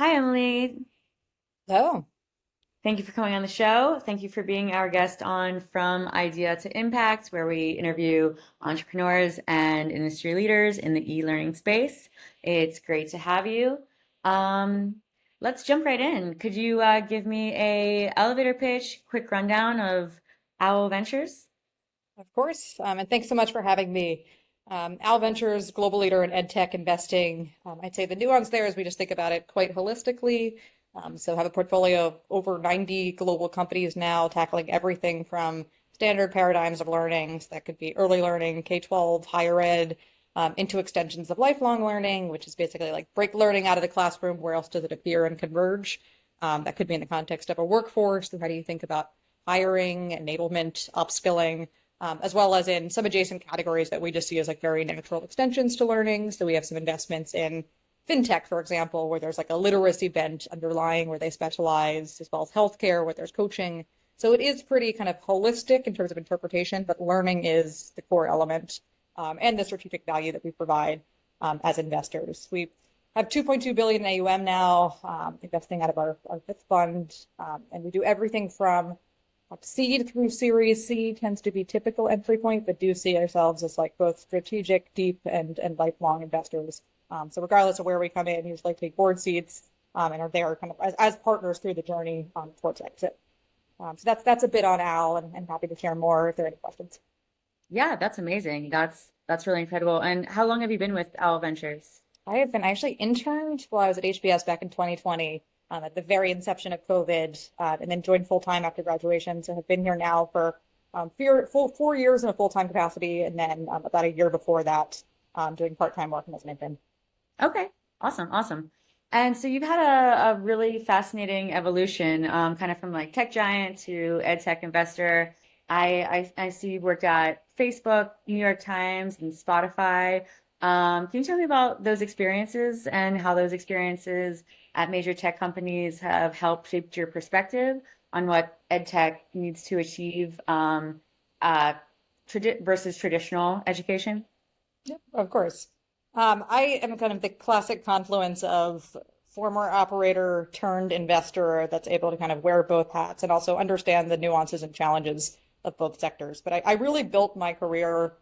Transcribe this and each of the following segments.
Hi, Emily. Oh, Thank you for coming on the show. Thank you for being our guest on From Idea to Impact, where we interview entrepreneurs and industry leaders in the e-learning space. It's great to have you. Um, let's jump right in. Could you give me a elevator pitch, quick rundown of Owl Ventures? of course. And thanks so much for having me. Al Ventures, global leader in EdTech investing. I'd say the nuance there is we just think about it quite holistically. So have a portfolio of over 90 global companies now tackling everything from standard paradigms of learning. So that could be early learning, K-12, higher ed, into extensions of lifelong learning, which is basically like break learning out of the classroom. Where else does it appear and converge? That could be in the context of a workforce. How do you think about hiring, enablement, upskilling? As well as in some adjacent categories that we just see as like very natural extensions to learning. So we have some investments in fintech, for example, where there's like a literacy bent underlying where they specialize, as well as healthcare, where there's coaching. So it is pretty kind of holistic in terms of interpretation, but learning is the core element and the strategic value that we provide as investors. We have 2.2 billion in AUM now, investing out of our fifth fund, and we do everything from seed through Series C tends to be typical entry point, but do see ourselves as like both strategic, deep, and lifelong investors. So regardless of where we come in, usually take board seats and are there kind of as partners through the journey towards exit. So that's a bit on Al, and happy to share more if there are any questions. Yeah, that's amazing. That's really incredible. And how long have you been with Owl Ventures? I actually interned while I was at HBS back in 2020 at the very inception of COVID, and then joined full time after graduation. So have been here now for full 4 years in a full time capacity, and then about a year before that doing part time work as an intern. Okay, awesome, awesome. And so you've had a really fascinating evolution, kind of from like tech giant to ed tech investor. I see you've worked at Facebook, New York Times, and Spotify. Can you tell me about those experiences and how those experiences at major tech companies have helped shape your perspective on what ed tech needs to achieve versus traditional education? Yep, of course. I am kind of the classic confluence of former operator turned investor that's able to kind of wear both hats and also understand the nuances and challenges of both sectors. But I really built my career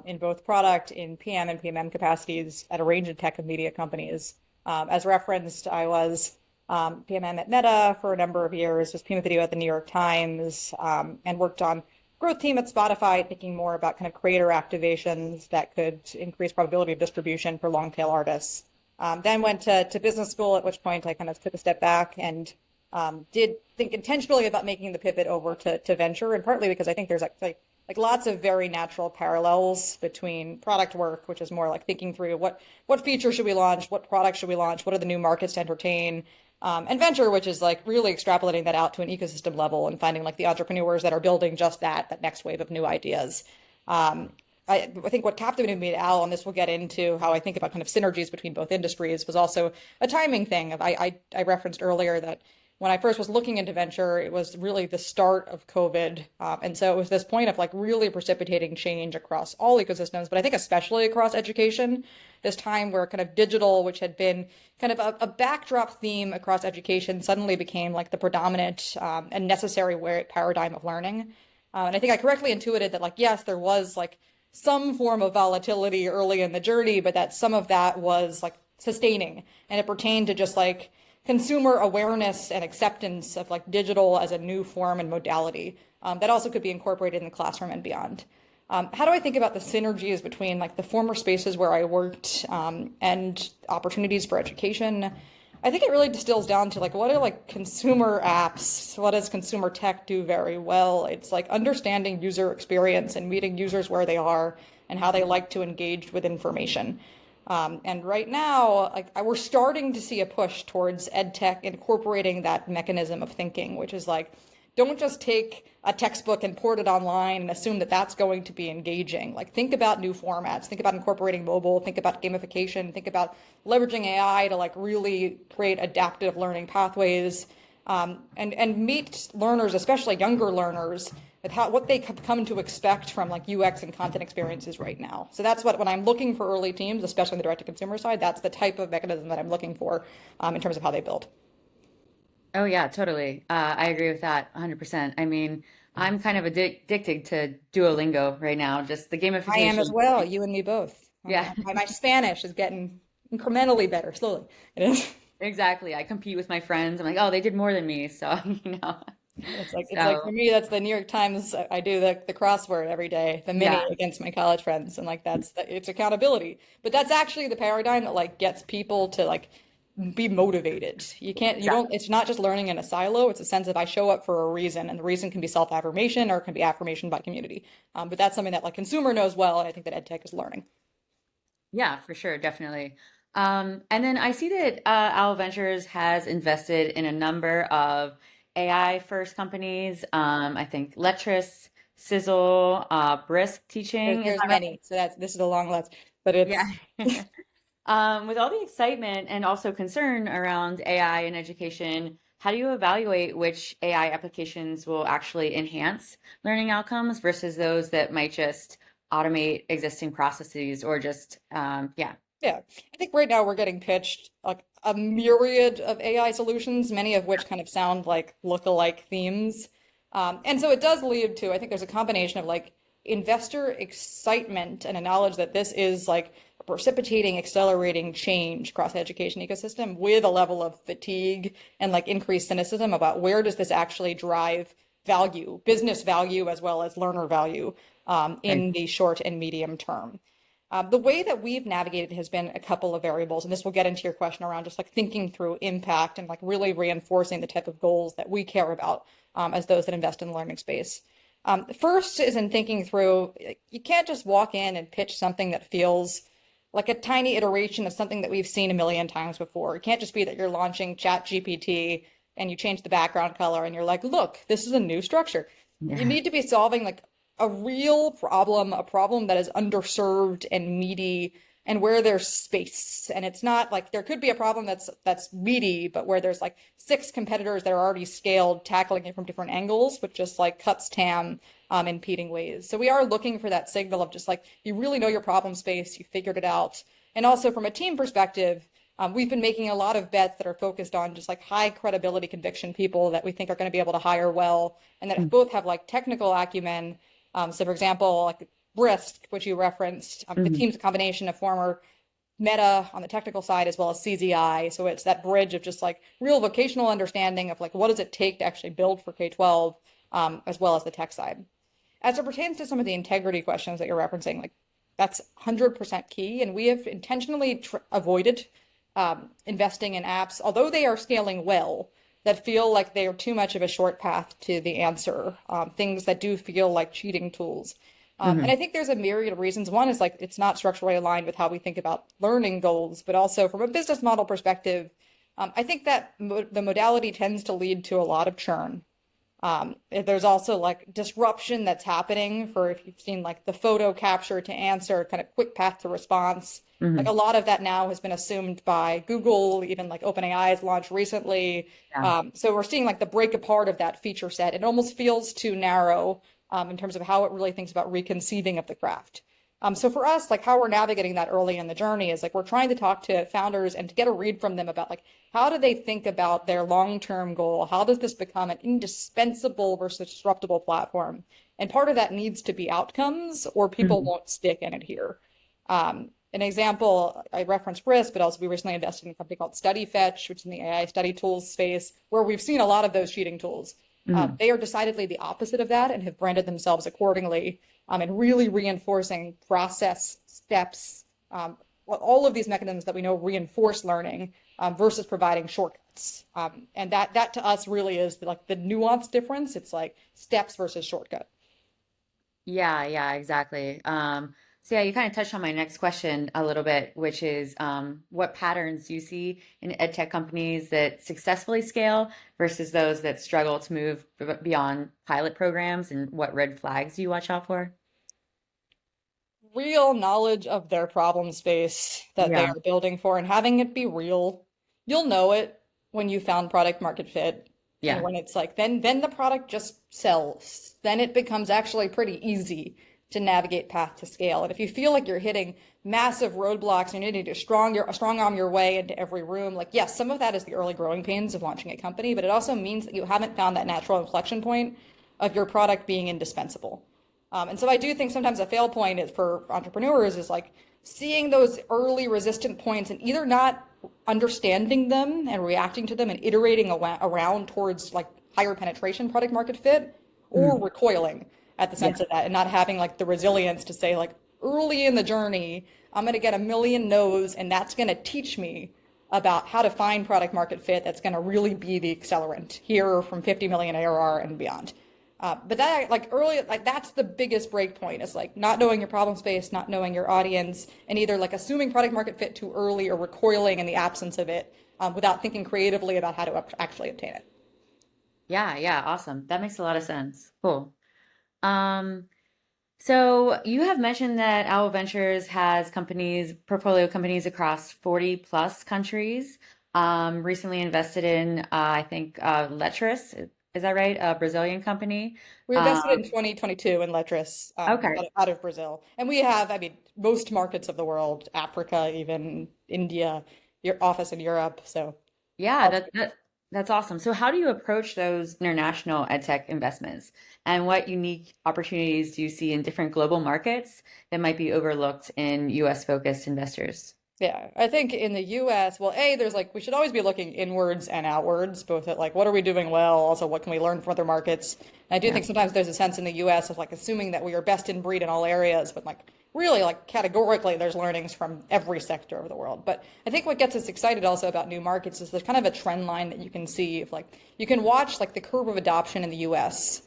in both product, in PM and PMM capacities at a range of tech and media companies. As referenced, I was PMM at Meta for a number of years, was PM Video at the New York Times, and worked on growth team at Spotify, thinking more about kind of creator activations that could increase probability of distribution for long tail artists. Then went to business school, at which point I kind of took a step back and did think intentionally about making the pivot over to venture, and partly because I think there's like lots of very natural parallels between product work, which is more like thinking through what feature should we launch, what product should we launch, what are the new markets to entertain, and venture, which is like really extrapolating that out to an ecosystem level and finding like the entrepreneurs that are building just that next wave of new ideas. I think what captivated me to Al, and this will get into how I think about kind of synergies between both industries, was also a timing thing. I referenced earlier that when I first was looking into venture, it was really the start of COVID. And so it was this point of like really precipitating change across all ecosystems, but I think especially across education, this time where kind of digital, which had been kind of a backdrop theme across education, suddenly became like the predominant and necessary paradigm of learning. And I think I correctly intuited that like, yes, there was like some form of volatility early in the journey, but that some of that was like sustaining, and it pertained to just like consumer awareness and acceptance of like digital as a new form and modality that also could be incorporated in the classroom and beyond. How do I think about the synergies between like the former spaces where I worked and opportunities for education? I think it really distills down to like what are like consumer apps? What does consumer tech do very well? It's like understanding user experience and meeting users where they are and how they like to engage with information. And right now, like we're starting to see a push towards ed tech incorporating that mechanism of thinking, which is like, don't just take a textbook and port it online and assume that that's going to be engaging. Like think about new formats, think about incorporating mobile, think about gamification, think about leveraging AI to like really create adaptive learning pathways, and meet learners, especially younger learners, with how what they come to expect from like UX and content experiences right now. So that's what when I'm looking for early teams, especially on the direct to consumer side, that's the type of mechanism that I'm looking for in terms of how they build. Oh yeah, totally. I agree with that 100%. I mean, I'm kind of addicted to Duolingo right now, just the I am as gamification. well. You and me both. Yeah, My Spanish is getting incrementally better, slowly. It is. exactly. I compete with my friends. I'm like, oh, they did more than me, so It's like for So me, that's the New York Times. I do the crossword every day, the mini yeah, against my college friends, and like it's accountability. But that's actually the paradigm that like gets people to like be motivated. You don't. exactly. It's not just learning in a silo. It's a sense of I show up for a reason, and the reason can be self-affirmation or it can be affirmation by community. But that's something that like consumer knows well, and I think that EdTech is learning. Yeah, for sure, definitely. And then I see that Owl Ventures has invested in a number of AI first companies. I think Lettress, Sizzle, Brisk Teaching. Is There's that right? many, so this is a long list, but Yeah. it's With all the excitement and also concern around AI in education, how do you evaluate which AI applications will actually enhance learning outcomes versus those that might just automate existing processes or just, yeah. Yeah, I think right now we're getting pitched like a myriad of AI solutions, many of which kind of sound like look-alike themes. And so it does lead to, I think there's a combination of like investor excitement and a knowledge that this is like a precipitating, accelerating change across the education ecosystem with a level of fatigue and like increased cynicism about where does this actually drive value, business value, as well as learner value Right. in the short and medium term. The way that we've navigated has been a couple of variables, and this will get into your question around just like thinking through impact and like really reinforcing the type of goals that we care about as those that invest in the learning space. First is in thinking through, you can't just walk in and pitch something that feels like a tiny iteration of something that we've seen a million times before. It can't just be that you're launching Chat GPT and you change the background color and you're like, look, this is a new structure. You Yeah. need to be solving like a real problem, a problem that is underserved and meaty and where there's space. And it's not like there could be a problem that's meaty, but where there's like six competitors that are already scaled, tackling it from different angles, which just like cuts TAM in competing ways. So we are looking for that signal of just like you really know your problem space, you figured it out. And also from a team perspective, we've been making a lot of bets that are focused on just like high credibility conviction people that we think are going to be able to hire well and that both have like technical acumen. So for example, like Brisk, which you referenced, the Mhm. team's a combination of former Meta on the technical side as well as CZI. So it's that bridge of just like real vocational understanding of like what does it take to actually build for K-12 as well as the tech side. As it pertains to some of the integrity questions that you're referencing, like that's 100% key. And we have intentionally avoided investing in apps, although they are scaling well, that feel like they are too much of a short path to the answer, things that do feel like cheating tools. And Mhm. I think there's a myriad of reasons. One is like it's not structurally aligned with how we think about learning goals, but also from a business model perspective, I think that the modality tends to lead to a lot of churn. There's also like disruption that's happening for if you've seen like the photo capture to answer, kind of quick path to response. Like a Mhm. lot of that now has been assumed by Google, even like OpenAI's launched recently. Yeah. So we're seeing like the break apart of that feature set. It almost feels too narrow in terms of how it really thinks about reconceiving of the craft. So for us, like how we're navigating that early in the journey is like we're trying to talk to founders and to get a read from them about like how do they think about their long-term goal? How does this become an indispensable versus disruptible platform? And part of that needs to be outcomes, or people Mhm. won't stick and adhere. An example, I referenced Brisk, but also we recently invested in a company called StudyFetch, which is in the AI study tools space, where we've seen a lot of those cheating tools. Mhm. They are decidedly the opposite of that and have branded themselves accordingly and really reinforcing process steps, all of these mechanisms that we know reinforce learning versus providing shortcuts. And that to us really is like the nuance difference. It's like steps versus shortcut. Yeah, yeah, exactly. So yeah, you kind of touched on my next question a little bit, which is what patterns do you see in ed tech companies that successfully scale versus those that struggle to move beyond pilot programs, and what red flags do you watch out for? Real knowledge of their problem space that they Yeah. are building for and having it be real. You'll know it when you found product market fit. And Yeah. when it's like, then the product just sells. Then it becomes actually pretty easy to navigate path to scale. And if you feel like you're hitting massive roadblocks and you need to strong arm your way into every room, like yes, some of that is the early growing pains of launching a company, but it also means that you haven't found that natural inflection point of your product being indispensable. And so I do think sometimes a fail point is for entrepreneurs is like seeing those early resistant points and either not understanding them and reacting to them and iterating around towards like higher penetration product market fit, or Mhm. recoiling at the Yeah. sense of that and not having like the resilience to say like early in the journey, I'm going to get a million no's and that's going to teach me about how to find product market fit that's going to really be the accelerant here from 50 million ARR and beyond. But that like early, like that's the biggest break point is like not knowing your problem space, not knowing your audience, and either like assuming product market fit too early or recoiling in the absence of it without thinking creatively about how to actually obtain it. Yeah, yeah, awesome. That makes a lot of sense. Cool. Um, so you have mentioned that Owl Ventures has companies, portfolio companies across 40 plus countries. Recently invested in, I think, Letras. Is that right? A Brazilian company. We invested Um, in 2022 in Letras okay. out of Brazil. And we have, I mean, most markets of the world, Africa, even India, your office in Europe. So Yeah, all that's awesome. So how do you approach those international edtech investments? And what unique opportunities do you see in different global markets that might be overlooked in US focused investors? Yeah, I think in the US, well, A, there's like, we should always be looking inwards and outwards, both at like, what are we doing well? Also, what can we learn from other markets? And I do Yeah. think sometimes there's a sense in the US of like assuming that we are best in breed in all areas, but like really, like categorically, there's learnings from every sector of the world. But I think what gets us excited also about new markets is there's kind of a trend line that you can see of like, you can watch like the curve of adoption in the US,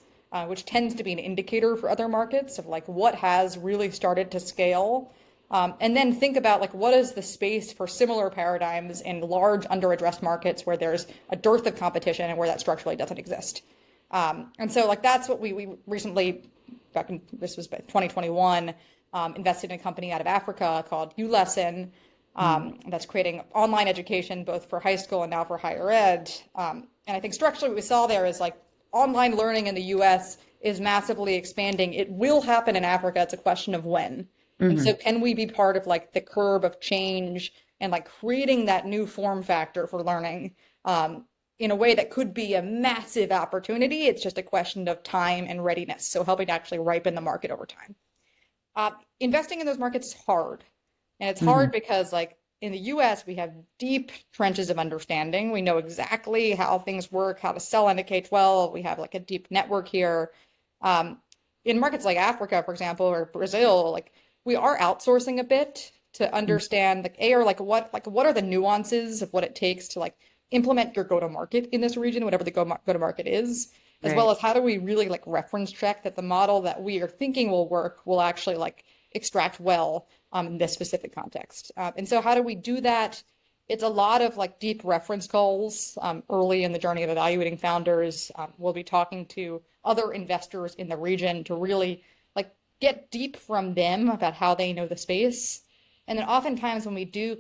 which tends to be an indicator for other markets of like what has really started to scale. And then think about like what is the space for similar paradigms in large under-addressed markets where there's a dearth of competition and where that structurally doesn't exist. And so like that's what we recently, back in this was 2021, invested in a company out of Africa called ULesson Mm. that's creating online education both for high school and now for higher ed. And I think structurally what we saw there is like online learning in the US is massively expanding. It will happen in Africa. It's a question of when. And so Hmm. can we be part of like the curve of change and like creating that new form factor for learning in a way that could be a massive opportunity? It's just a question of time and readiness. So helping to actually ripen the market over time. Investing in those markets is hard. And it's hard Hmm. because like in the US, we have deep trenches of understanding. We know exactly how things work, how to sell into K-12. We have like a deep network here. Um, in markets like Africa, for example, or Brazil, like we are outsourcing a bit to understand like A, or like what are the nuances of what it takes to like implement your go-to-market in this region, whatever the go-to-market is, as well Right. as how do we really like reference check that the model that we are thinking will work will actually like extract well in this specific context. And so how do we do that? It's a lot of like deep reference calls early in the journey of evaluating founders. We'll be talking to other investors in the region to really like get deep from them about how they know the space. And then oftentimes when we do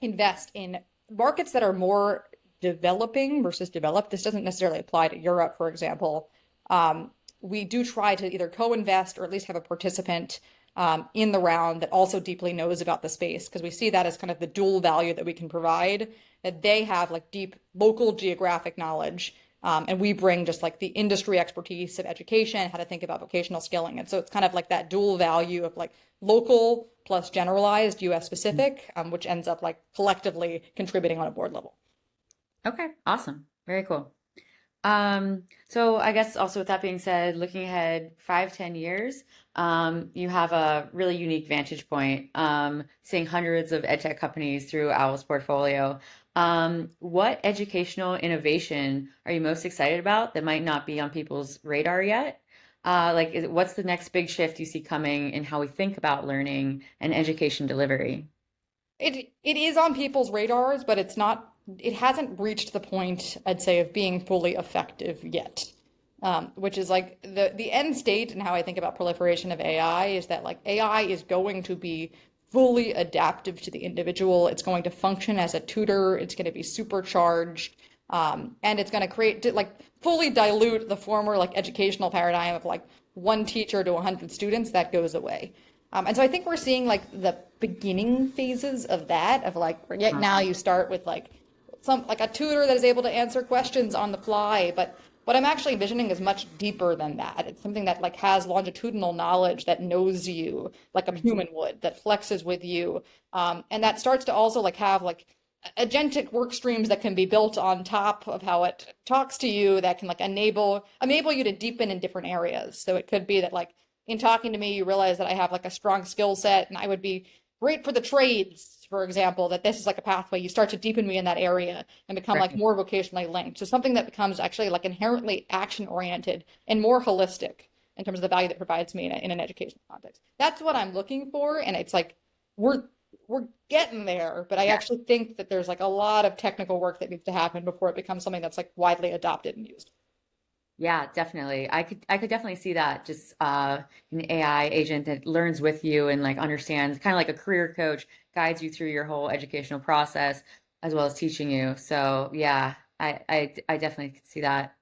invest in markets that are more developing versus developed, this doesn't necessarily apply to Europe, for example. Um, we do try to either co-invest or at least have a participant in the round that also deeply knows about the space because we see that as kind of the dual value that we can provide, that they have like deep local geographic knowledge. And we bring just like the industry expertise of education, how to think about vocational skilling. And so it's kind of like that dual value of like local plus generalized US specific, which ends up like collectively contributing on a board level. Okay, awesome. Very cool. So I guess also with that being said, looking ahead 5, 10 years, you have a really unique vantage point, seeing hundreds of edtech companies through Owl's portfolio. What educational innovation are you most excited about that might not be on people's radar yet? What's the next big shift you see coming in how we think about learning and education delivery? It is on people's radars, but it's not, it hasn't reached the point, I'd say, of being fully effective yet. Which is like the end state and how I think about proliferation of AI is that like AI is going to be fully adaptive to the individual. It's going to function as a tutor. It's going to be supercharged. And it's going to create like fully dilute the former like educational paradigm of like one teacher to 100 students. That goes away. And so I think we're seeing like the beginning phases of that, of like, yet now you start with like some like a tutor that is able to answer questions on the fly, but what I'm actually envisioning is much deeper than that. It's something that like has longitudinal knowledge, that knows you like a human would, that flexes with you, and that starts to also like have like agentic work streams that can be built on top of how it talks to you, that can like enable you to deepen in different areas. So it could be that like in talking to me, you realize that I have like a strong skill set and I would be great for the trades, for example, that this is like a pathway. You start to deepen me in that area and become like Right. more vocationally linked. So something that becomes actually like inherently action oriented and more holistic in terms of the value that provides me in an educational context. That's what I'm looking for. And it's like we're we're getting there, but I Yeah. actually think that there's like a lot of technical work that needs to happen before it becomes something that's like widely adopted and used. Yeah, definitely. I could definitely see that, just an AI agent that learns with you and like understands, kind of like a career coach, guides you through your whole educational process as well as teaching you. So yeah, I definitely could see that.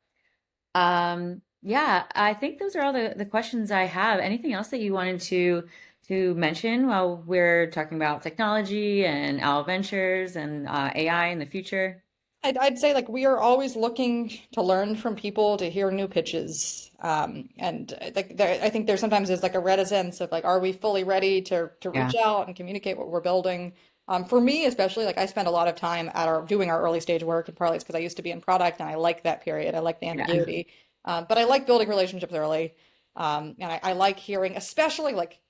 Yeah, I think those are all the questions I have. Anything else that you wanted to mention while we're talking about technology and our ventures and AI in the future? I'd say like we are always looking to learn from people, to hear new pitches, and I think there sometimes is like a reticence of like, are we fully ready to Yeah. reach out and communicate what we're building? For me, especially, like I spend a lot of time at our doing our early stage work, and partly it's because I used to be in product and I like that period. I like the Yeah. ambiguity, but I like building relationships early, and I like hearing, especially like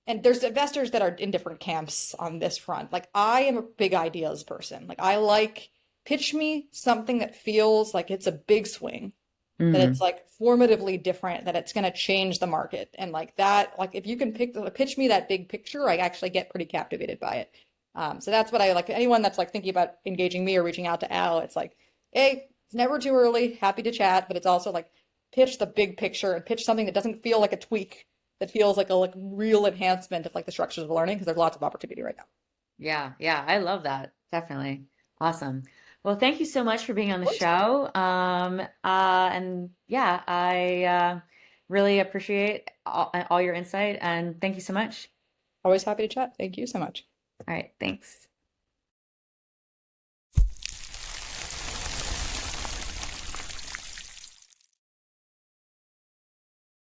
and there's investors that are in different camps on this front. Like I am a big ideas person. Like I like pitch me something that feels like it's a big swing, that it's Mm. like formatively different, that it's going to change the market. And like that, like if you can pitch me that big picture, I actually get pretty captivated by it. So that's what I like. Anyone that's like thinking about engaging me or reaching out to Al, it's like, hey, it's never too early. Happy to chat, but it's also like pitch the big picture and pitch something that doesn't feel like a tweak, that feels like a like real enhancement of like the structures of learning, because there's lots of opportunity right now. Yeah, yeah, I love that. Definitely. Awesome. Well, thank you so much for being on Of the course. show. And yeah, I really appreciate all your insight and thank you so much. Always happy to chat. Thank you so much. All right, thanks.